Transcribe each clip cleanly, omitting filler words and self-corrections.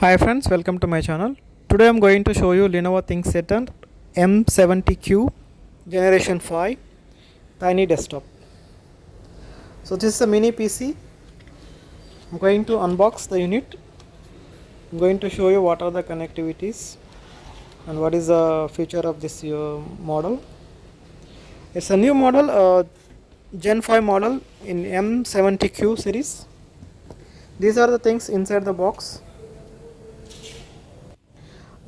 Hi friends, welcome to my channel. Today I'm going to show you Lenovo ThinkCentre M70q Generation 5 tiny desktop. So this is a mini PC. I'm going to unbox the unit. I'm going to show you what are the connectivities and what is the feature of this model. It's a new model, Gen 5 model in M70q series. These are the things inside the box: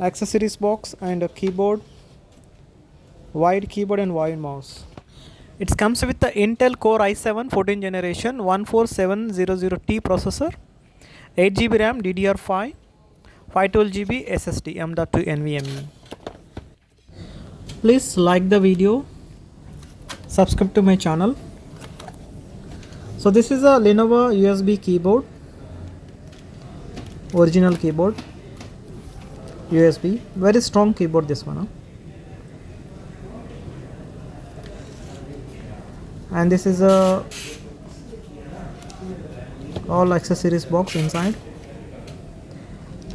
accessories box and a keyboard, wide keyboard and wide mouse. It comes with the Intel Core i7 14th generation 14700T processor, 8 GB RAM DDR5, 512 GB SSD M.2 NVMe. Please like the video, subscribe to my channel. So this is a Lenovo USB keyboard, original keyboard, USB, very strong keyboard this one. And this is a all accessories box inside.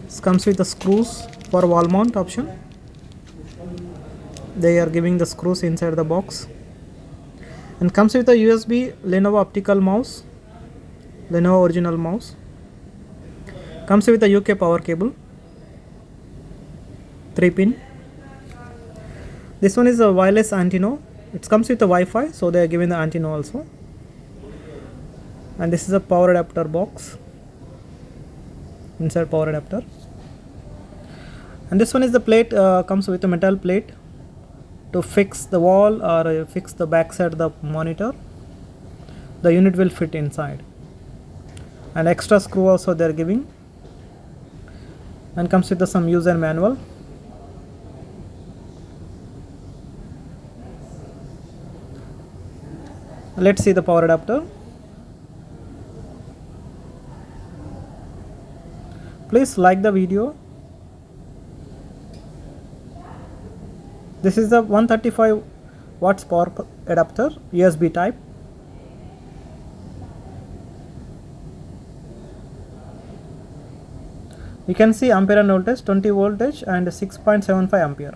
This comes with the screws for wall mount option. They are giving the screws inside the box, and comes with a USB Lenovo optical mouse, Lenovo original mouse. Comes with a UK power cable, 3-pin. This one is a wireless antenna. It comes with a Wi-Fi, so they are giving the antenna also. And this is a power adapter box, inside power adapter. And this one is the plate, comes with a metal plate to fix the wall or fix the back side of the monitor. The unit will fit inside, and extra screw also they are giving, and comes with some user manual. Let's see the power adapter. Please like the video. This is the 135 watts power adapter, USB type. You can see ampere and voltage, 20 voltage and 6.75 ampere.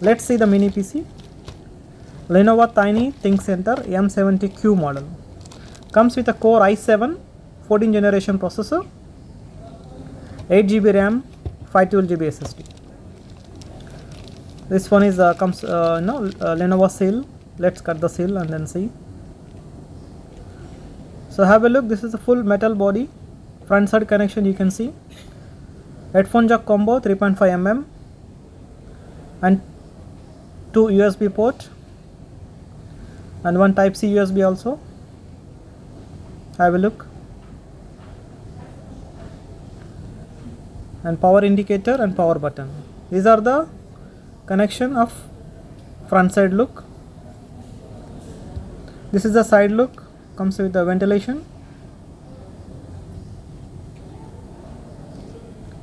Let's see the mini PC. Lenovo Tiny ThinkCentre M70q model. Comes with a Core i7 14th generation processor, 8 GB RAM, 512 GB SSD. This one is Lenovo seal. Let's cut the seal and then see. So have a look. This is a full metal body. Front side connection you can see. Headphone jack combo 3.5 mm and 2 USB port and one type C USB also. Have a look. And power indicator and power button. These are the connection of front side look. This is the side look. Comes with the ventilation.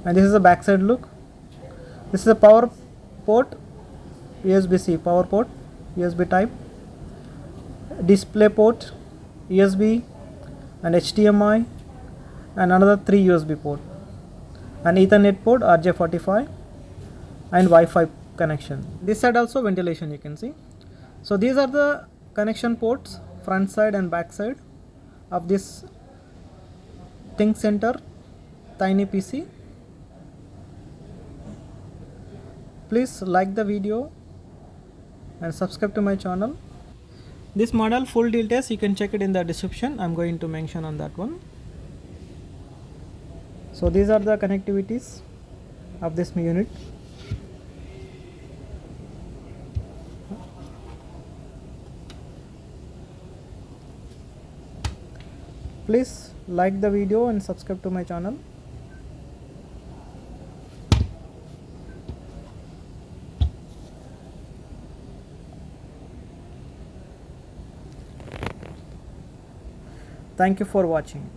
And this is the back side look. This is a power port, USB-C power port, USB type, display port, USB and HDMI, and another 3 USB port, an Ethernet port, RJ45, and Wi-Fi connection. This side also ventilation you can see. So these are the connection ports, front side and back side of this ThinkCentre tiny PC. Please like the video and subscribe to my channel. This model full details you can check it in the description. I'm going to mention on that one. So these are the connectivities of this unit. Please like the video and subscribe to my channel. Thank you for watching.